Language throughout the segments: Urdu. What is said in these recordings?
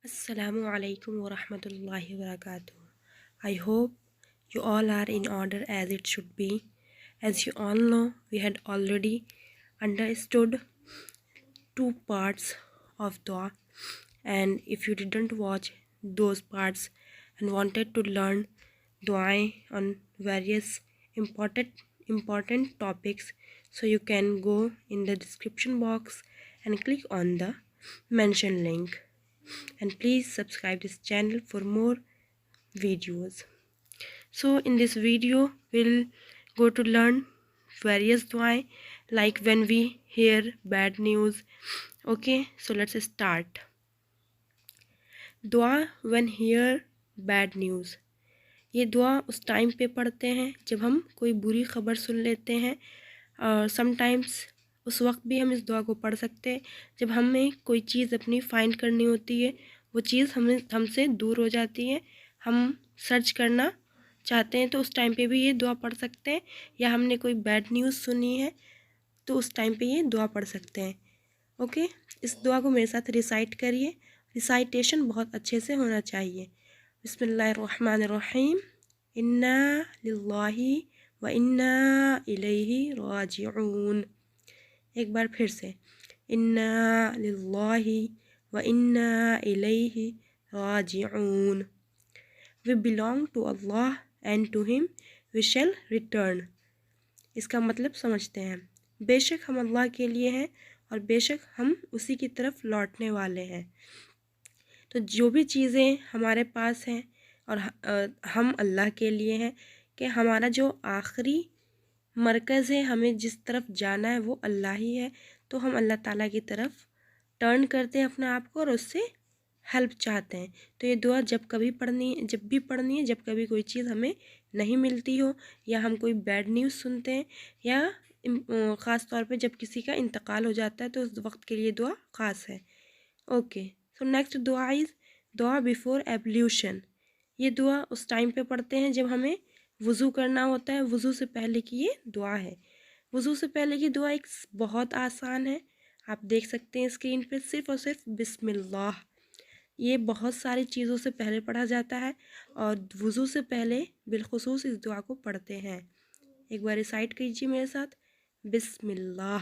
Assalamu alaikum wa rahmatullahi wa barakatuh. I hope you all are in order as it should be. As you all know, we had already understood two parts of dua, and if you didn't watch those parts and wanted to learn dua on various important topics, so you can go in the description box and click on the mention link, and please subscribe this channel for more videos. So in this video we'll go to learn various dua like when we hear bad news. Okay, so let's start. Dua when hear bad news. یہ دعا اس ٹائم پہ پڑھتے ہیں جب ہم کوئی بری خبر سن لیتے ہیں، اور سم ٹائمس اس وقت بھی ہم اس دعا کو پڑھ سکتے ہیں جب ہمیں کوئی چیز اپنی فائنڈ کرنی ہوتی ہے، وہ چیز ہم سے دور ہو جاتی ہے، ہم سرچ کرنا چاہتے ہیں تو اس ٹائم پہ بھی یہ دعا پڑھ سکتے ہیں، یا ہم نے کوئی بیڈ نیوز سنی ہے تو اس ٹائم پہ یہ دعا پڑھ سکتے ہیں. اوکے، اس دعا کو میرے ساتھ ریسائٹ کریے. ریسائٹیشن بہت اچھے سے ہونا چاہیے. بسم اللہ الرحمن الرحیم. انا للہ و انا الیہ راجعون. ایک بار پھر سے، انا للہ و انا الیہ راجعون. We belong to Allah and to Him we shall return. اس کا مطلب سمجھتے ہیں. بے شک ہم اللہ کے لیے ہیں اور بے شک ہم اسی کی طرف لوٹنے والے ہیں. تو جو بھی چیزیں ہمارے پاس ہیں اور ہم اللہ کے لیے ہیں، کہ ہمارا جو آخری مرکز ہے، ہمیں جس طرف جانا ہے وہ اللہ ہی ہے، تو ہم اللہ تعالیٰ کی طرف ٹرن کرتے ہیں اپنے آپ کو اور اس سے ہیلپ چاہتے ہیں. تو یہ دعا جب بھی پڑھنی ہے جب کبھی کوئی چیز ہمیں نہیں ملتی ہو، یا ہم کوئی بیڈ نیوز سنتے ہیں، یا خاص طور پہ جب کسی کا انتقال ہو جاتا ہے تو اس وقت کے لیے دعا خاص ہے. اوکے، سو نیکسٹ دعا از دعا بیفور ایبلیوشن. یہ دعا اس ٹائم پہ پڑھتے ہیں جب ہمیں وضو کرنا ہوتا ہے. وضو سے پہلے کی یہ دعا ہے. وضو سے پہلے کی دعا ایک بہت آسان ہے، آپ دیکھ سکتے ہیں اسکرین پہ، صرف اور صرف بسم اللہ. یہ بہت ساری چیزوں سے پہلے پڑھا جاتا ہے اور وضو سے پہلے بالخصوص اس دعا کو پڑھتے ہیں. ایک بار ریسائٹ کیجیے میرے ساتھ، بسم اللہ.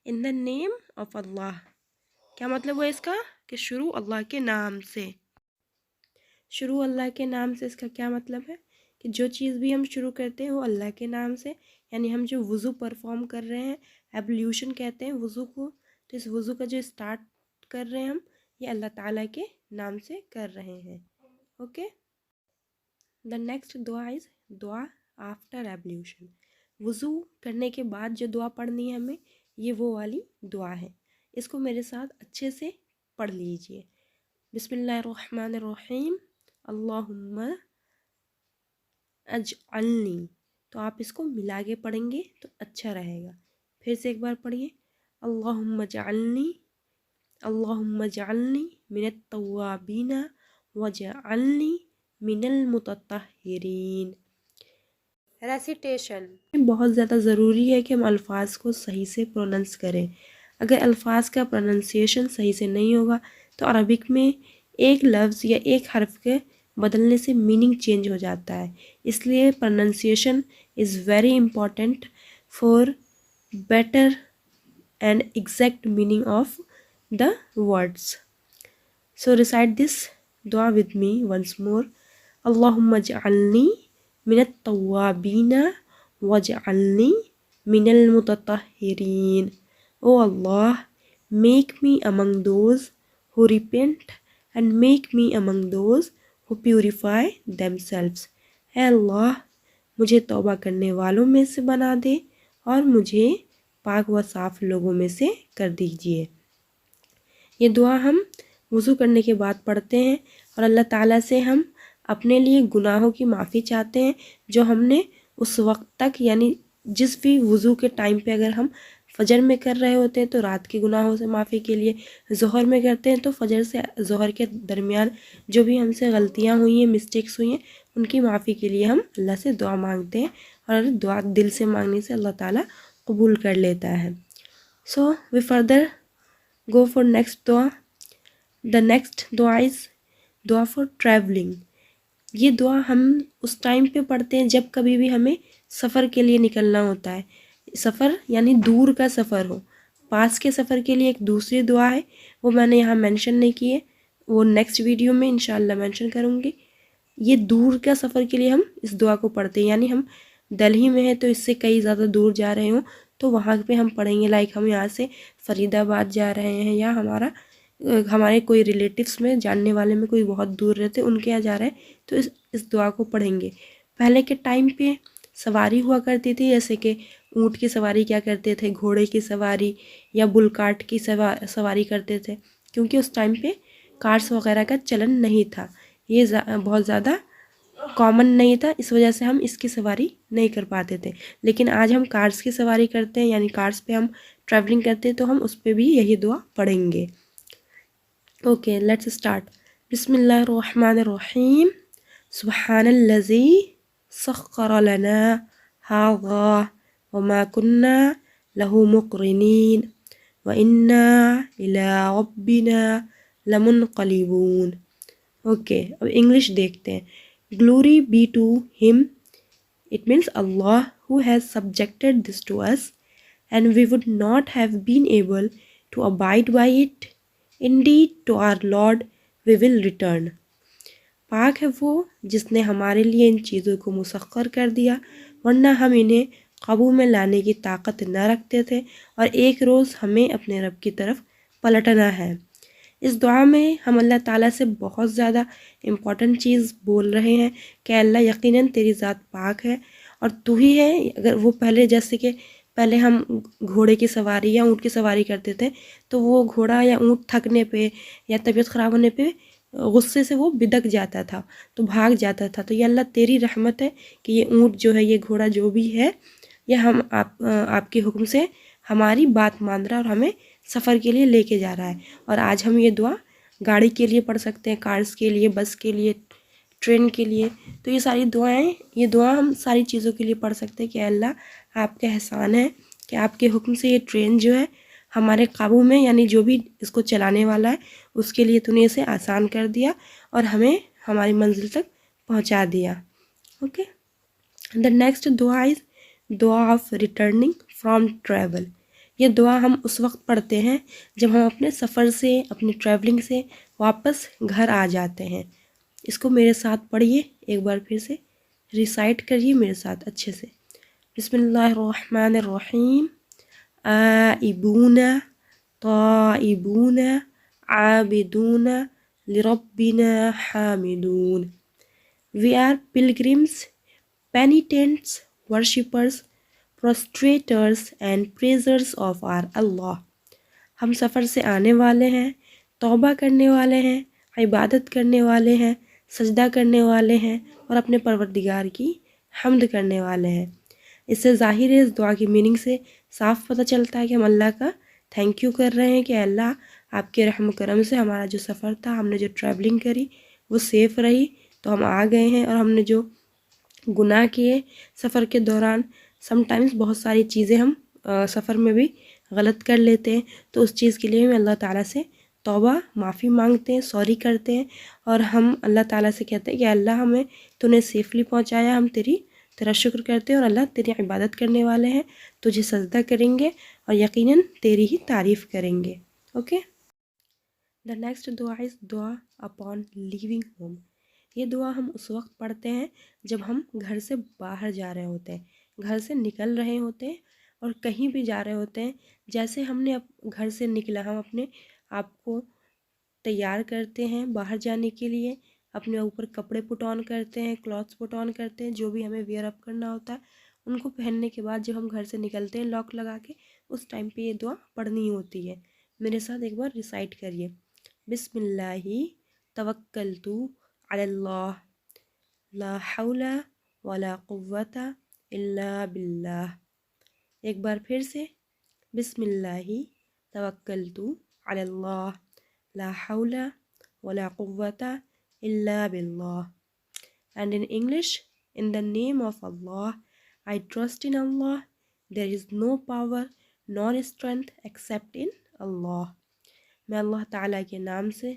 ان دا نیم آف اللہ. کیا مطلب ہے اس کا؟ کہ شروع اللہ کے نام سے. شروع اللہ کے نام سے اس کا کیا مطلب ہے؟ کہ جو چیز بھی ہم شروع کرتے ہیں وہ اللہ کے نام سے. یعنی ہم جو وضو پرفارم کر رہے ہیں، ایبلیوشن کہتے ہیں وضو کو، تو اس وضو کا جو اسٹارٹ کر رہے ہیں ہم، یہ اللہ تعالیٰ کے نام سے کر رہے ہیں. اوکے، دا نیکسٹ دعا از دعا آفٹر ایبلیوشن. وضو کرنے کے بعد جو دعا پڑھنی ہے ہمیں، یہ وہ والی دعا ہے. اس کو میرے ساتھ اچھے سے پڑھ لیجئے. بسم اللہ الرحمن الرحیم. اللہم اجعلنی. تو آپ اس کو ملا کے پڑھیں گے تو اچھا رہے گا. پھر سے ایک بار پڑھیے، اللہم اجعلنی، اللہم اجعلنی من التوابین وجعلنی من المتطہرین. ریسیٹیشن بہت زیادہ ضروری ہے کہ ہم الفاظ کو صحیح سے پروننس کریں. اگر الفاظ کا پروننسیشن صحیح سے نہیں ہوگا تو عربک میں ایک لفظ یا ایک حرف کے بدلنے سے میننگ چینج ہو جاتا ہے. اس لیے pronunciation is very important for better and exact meaning of the words. So recite this دعا ود می ونس مور. اللہم اجعلنی من التوابین وجعلنی من المتطہرین. O Allah, make me among those who repent and make me among those who purify themselves. اے اللہ، مجھے توبہ کرنے والوں میں سے بنا دے اور مجھے پاک و صاف لوگوں میں سے کر دیجئے. یہ دعا ہم وضو کرنے کے بعد پڑھتے ہیں اور اللہ تعالیٰ سے ہم اپنے لیے گناہوں کی معافی چاہتے ہیں جو ہم نے اس وقت تک، یعنی جس بھی وضو کے ٹائم پہ اگر ہم فجر میں کر رہے ہوتے ہیں تو رات کے گناہوں سے معافی کے لیے، ظہر میں کرتے ہیں تو فجر سے ظہر کے درمیان جو بھی ہم سے غلطیاں ہوئی ہیں، مسٹیکس ہوئی ہیں، ان کی معافی کے لیے ہم اللہ سے دعا مانگتے ہیں، اور دعا دل سے مانگنے سے اللہ تعالیٰ قبول کر لیتا ہے. So we further go for next دعا. دا نیکسٹ دعا از دعا فار ٹریولنگ. یہ دعا ہم اس ٹائم پہ پڑھتے ہیں جب کبھی بھی ہمیں سفر کے لیے نکلنا ہوتا ہے. سفر یعنی دور کا سفر ہو. پاس کے سفر کے لیے ایک دوسری دعا ہے، وہ میں نے یہاں مینشن نہیں کی ہے، وہ نیکسٹ ویڈیو میں انشاءاللہ مینشن کروں گی. یہ دور کا سفر کے لیے ہم اس دعا کو پڑھتے ہیں، یعنی ہم دہلی میں ہیں تو اس سے کئی زیادہ دور جا رہے ہوں تو وہاں پہ ہم پڑھیں گے. لائک ہم یہاں سے فرید آباد جا رہے ہیں، یا ہمارے کوئی ریلیٹیوس میں جاننے والے میں کوئی بہت دور رہتے ان کے یہاں جا رہے ہیں تو اس دعا کو پڑھیں گے. پہلے کے ٹائم پہ سواری ہوا کرتی تھی، جیسے کہ اونٹ کی سواری کیا کرتے تھے، گھوڑے کی سواری یا بل کارٹ کی سواری کرتے تھے، کیونکہ اس ٹائم پہ کارس وغیرہ کا چلن نہیں تھا، یہ بہت زیادہ کامن نہیں تھا، اس وجہ سے ہم اس کی سواری نہیں کر پاتے تھے. لیکن آج ہم کارس کی سواری کرتے ہیں، یعنی کارس پہ ہم ٹریولنگ کرتے ہیں تو ہم اس پہ بھی یہی دعا پڑھیں گے. Okay let's start. بسم اللہ الرحمن الرحیم. سبحان الذی سخر لنا هذا وما كنا له مقرنین وإنا إلى ربنا لمنقلبون. اوکے اب انگلش دیکھتے ہیں. گلوری بی ٹو ہم، it means Allah who has subjected this to us, and we would not have been able to abide by it. Indeed, to our Lord we will return. پاک ہے وہ جس نے ہمارے لیے ان چیزوں کو مسخر کر دیا، ورنہ ہم انہیں قابو میں لانے کی طاقت نہ رکھتے تھے، اور ایک روز ہمیں اپنے رب کی طرف پلٹنا ہے. اس دعا میں ہم اللہ تعالیٰ سے بہت زیادہ امپورٹنٹ چیز بول رہے ہیں کہ اللہ یقیناً تیری ذات پاک ہے اور تو ہی ہے. اگر وہ پہلے جیسے کہ پہلے ہم گھوڑے کی سواری یا اونٹ کی سواری کرتے تھے تو وہ گھوڑا یا اونٹ تھکنے پہ یا طبیعت خراب ہونے پہ غصے سے وہ بدک جاتا تھا تو بھاگ جاتا تھا. تو یہ اللہ تیری رحمت ہے کہ یہ اونٹ جو ہے، یہ گھوڑا جو بھی ہے، یہ ہم آپ کے حکم سے ہماری بات مان رہا ہے اور ہمیں سفر کے لیے لے کے جا رہا ہے. اور آج ہم یہ دعا گاڑی کے لیے پڑھ سکتے ہیں، کارز کے لیے، بس کے لیے، ٹرین کے لیے. تو یہ ساری دعائیں، یہ دعا ہم ساری چیزوں کے لیے پڑھ سکتے ہیں کہ اللہ آپ کا احسان ہے کہ آپ کے حکم سے یہ ٹرین جو ہے ہمارے قابو میں، یعنی جو بھی اس کو چلانے والا ہے اس کے لیے تو نے اسے آسان کر دیا اور ہمیں ہماری منزل تک پہنچا دیا. اوکے دا نیکسٹ دعا از دعا آف ریٹرننگ فرام ٹریول. یہ دعا ہم اس وقت پڑھتے ہیں جب ہم اپنے سفر سے، اپنی ٹریولنگ سے واپس گھر آ جاتے ہیں. اس کو میرے ساتھ پڑھیے ایک بار، پھر سے ریسائٹ کریے میرے ساتھ اچھے سے. بسم اللہ الرحمن الرحیم. آئبون طائبون عابدون لربنا حامدون. We are pilgrims, penitents, worshippers, prostrators and praisers of our Allah. ہم سفر سے آنے والے ہیں، توبہ کرنے والے ہیں، عبادت کرنے والے ہیں، سجدہ کرنے والے ہیں اور اپنے پروردگار کی حمد کرنے والے ہیں. اس سے ظاہر ہے، اس دعا کی میننگ سے صاف پتہ چلتا ہے کہ ہم اللہ کا تھینک یو کر رہے ہیں کہ اللہ آپ کے رحم و کرم سے ہمارا جو سفر تھا، ہم نے جو ٹریولنگ کری وہ سیف رہی تو ہم آ گئے ہیں. اور ہم نے جو گناہ کیے سفر کے دوران، سم ٹائمز بہت ساری چیزیں ہم سفر میں بھی غلط کر لیتے ہیں، تو اس چیز کے لیے ہم اللہ تعالیٰ سے توبہ معافی مانگتے ہیں، سوری کرتے ہیں، اور ہم اللہ تعالیٰ سے کہتے ہیں کہ اللہ ہمیں تو نے سیفلی پہنچایا، ہم تیرا شکر کرتے ہیں اور اللہ تیری عبادت کرنے والے ہیں، تجھے سجدہ کریں گے اور یقیناً تیری ہی تعریف کریں گے. اوکے دا نیکسٹ دعا از دعا اپون لیونگ ہوم. یہ دعا ہم اس وقت پڑھتے ہیں جب ہم گھر سے باہر جا رہے ہوتے ہیں، گھر سے نکل رہے ہوتے ہیں اور کہیں بھی جا رہے ہوتے ہیں. جیسے ہم نے گھر سے نکلا، ہم اپنے آپ کو تیار کرتے ہیں باہر جانے کے لیے، اپنے اوپر کپڑے پٹ آن کرتے ہیں، کلاتھس پٹ آن کرتے ہیں، جو بھی ہمیں ویئر اپ کرنا ہوتا ہے ان کو پہننے کے بعد جب ہم گھر سے نکلتے ہیں لاک لگا کے، اس ٹائم پہ یہ دعا پڑھنی ہوتی ہے. میرے ساتھ ایک بار ریسائٹ کریے. بسم اللہ توکلت علی اللہ لا حول ولا قوت الا باللہ. ایک بار پھر سے. بسم اللہ توکلت علی اللہ لا حول ولا قوت الا باللہ. And in English, in the name of Allah, I trust in Allah. There is no power nor strength except in Allah. میں اللہ تعالیٰ کے نام سے،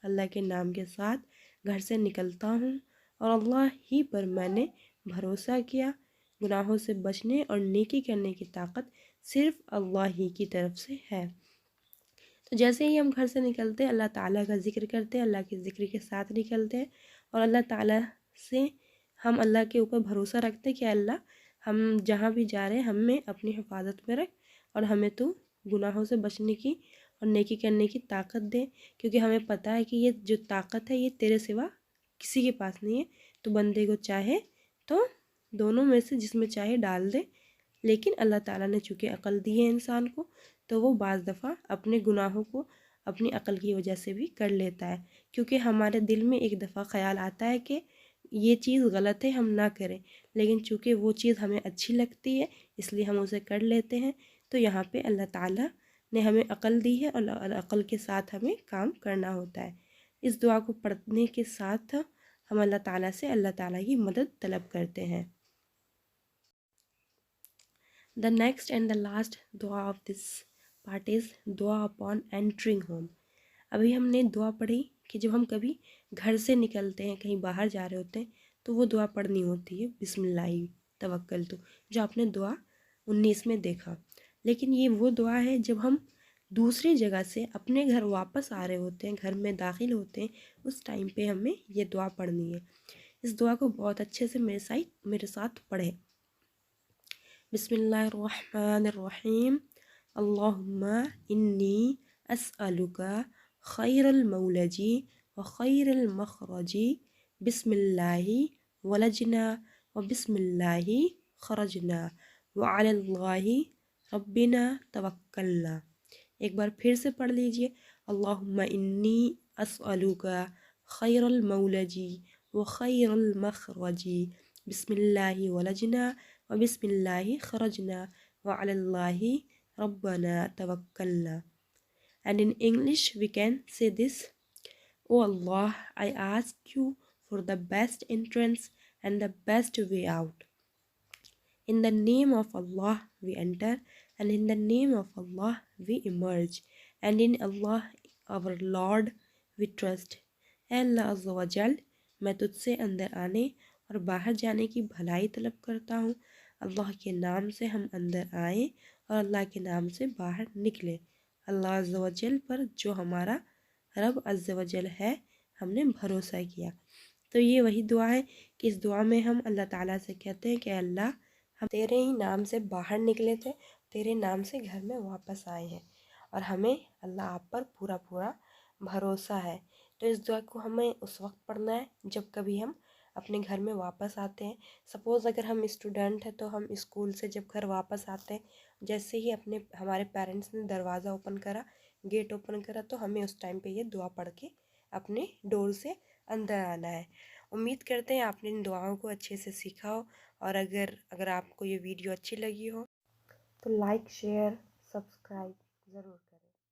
اللہ کے نام کے ساتھ گھر سے نکلتا ہوں اور اللہ ہی پر میں نے بھروسہ کیا. گناہوں سے بچنے اور نیکی کرنے کی طاقت صرف اللہ ہی کی طرف سے ہے. تو جیسے ہی ہم گھر سے نکلتے ہیں اللہ تعالیٰ کا ذکر کرتے ہیں، اللہ کے ذکر کے ساتھ نکلتے ہیں اور اللہ تعالیٰ سے ہم اللہ کے اوپر بھروسہ رکھتے ہیں کہ اللہ ہم جہاں بھی جا رہے ہیں ہمیں اپنی حفاظت میں رکھ اور ہمیں تو گناہوں سے بچنے کی اور نیکی کرنے کی طاقت دے، کیونکہ ہمیں پتہ ہے کہ یہ جو طاقت ہے یہ تیرے سوا کسی کے پاس نہیں ہے. تو بندے کو چاہے تو دونوں میں سے جس میں چاہے ڈال دے، لیکن اللہ تعالیٰ نے چونکہ عقل دی ہے انسان کو تو وہ بعض دفعہ اپنے گناہوں کو اپنی عقل کی وجہ سے بھی کر لیتا ہے، کیونکہ ہمارے دل میں ایک دفعہ خیال آتا ہے کہ یہ چیز غلط ہے ہم نہ کریں، لیکن چونکہ وہ چیز ہمیں اچھی لگتی ہے اس لیے ہم اسے کر لیتے ہیں. تو یہاں پہ اللہ تعالیٰ نے ہمیں عقل دی ہے اور عقل کے ساتھ ہمیں کام کرنا ہوتا ہے. اس دعا کو پڑھنے کے ساتھ ہم اللہ تعالیٰ سے اللہ تعالیٰ کی مدد طلب کرتے ہیں. The next and the last dua of this part is dua upon entering home. ابھی ہم نے دعا پڑھی کہ جب ہم کبھی گھر سے نکلتے ہیں کہیں باہر جا رہے ہوتے ہیں تو وہ دعا پڑھنی ہوتی ہے بسم اللہ توکلت، جو آپ نے دعا 19 میں دیکھا. لیکن یہ وہ دعا ہے جب ہم دوسری جگہ سے اپنے گھر واپس آ رہے ہوتے ہیں، گھر میں داخل ہوتے ہیں، اس ٹائم پہ ہمیں یہ دعا پڑھنی ہے. اس دعا کو بہت اچھے سے میرے ساتھ پڑھیں. بسم اللہ الرحمن الرحیم. اللہم انی اسألک خیر المولج و خیر المخرج، بسم اللہ ولجنا و بسم اللہ خرجنا وعلی اللہ ربنا توکلنا. ایک بار پھر سے پڑھ لیجئے. اللہم انی اسألک خیر المولج و خیر المخرج، بسم اللہ ولجنا و بسم اللہ خرجنا وعلی اللہ ربنا توکلنا. And in English we can say this: Oh Allah, I ask you for the best entrance and the best way out. In the name of Allah we enter, and in the name of Allah we emerge, and in Allah our Lord we trust. اے اللہ عز و جل، میں تجھ سے اندر آنے اور باہر جانے کی بھلائی طلب کرتا ہوں. اللہ کے نام سے ہم اندر آئیں اور اللہ کے نام سے باہر نکلیں. اللہ عز و جل پر جو ہمارا رب عز و جل ہے ہم نے بھروسہ کیا. تو یہ وہی دعا ہے کہ اس دعا میں ہم اللہ تعالیٰ سے کہتے ہیں کہ اللہ ہم تیرے ہی نام سے باہر نکلے تھے، تیرے نام سے گھر میں واپس آئے ہیں اور ہمیں اللہ آپ پر پورا بھروسہ ہے. تو اس دعا کو ہمیں اس وقت پڑھنا ہے جب کبھی ہم اپنے گھر میں واپس آتے ہیں. سپوز اگر ہم اسٹوڈنٹ ہیں تو ہم اسکول سے جب گھر واپس آتے ہیں، جیسے ہی ہمارے پیرنٹس نے دروازہ اوپن کرا، گیٹ اوپن کرا، تو ہمیں اس ٹائم پہ یہ دعا پڑھ کے اپنے ڈور سے اندر آنا ہے. امید کرتے ہیں آپ نے ان دعاؤں کو اچھے سے سیکھا ہو، اور اگر آپ کو یہ ویڈیو اچھی لگی ہو تو لائک، شیئر، سبسکرائب ضرور کریں.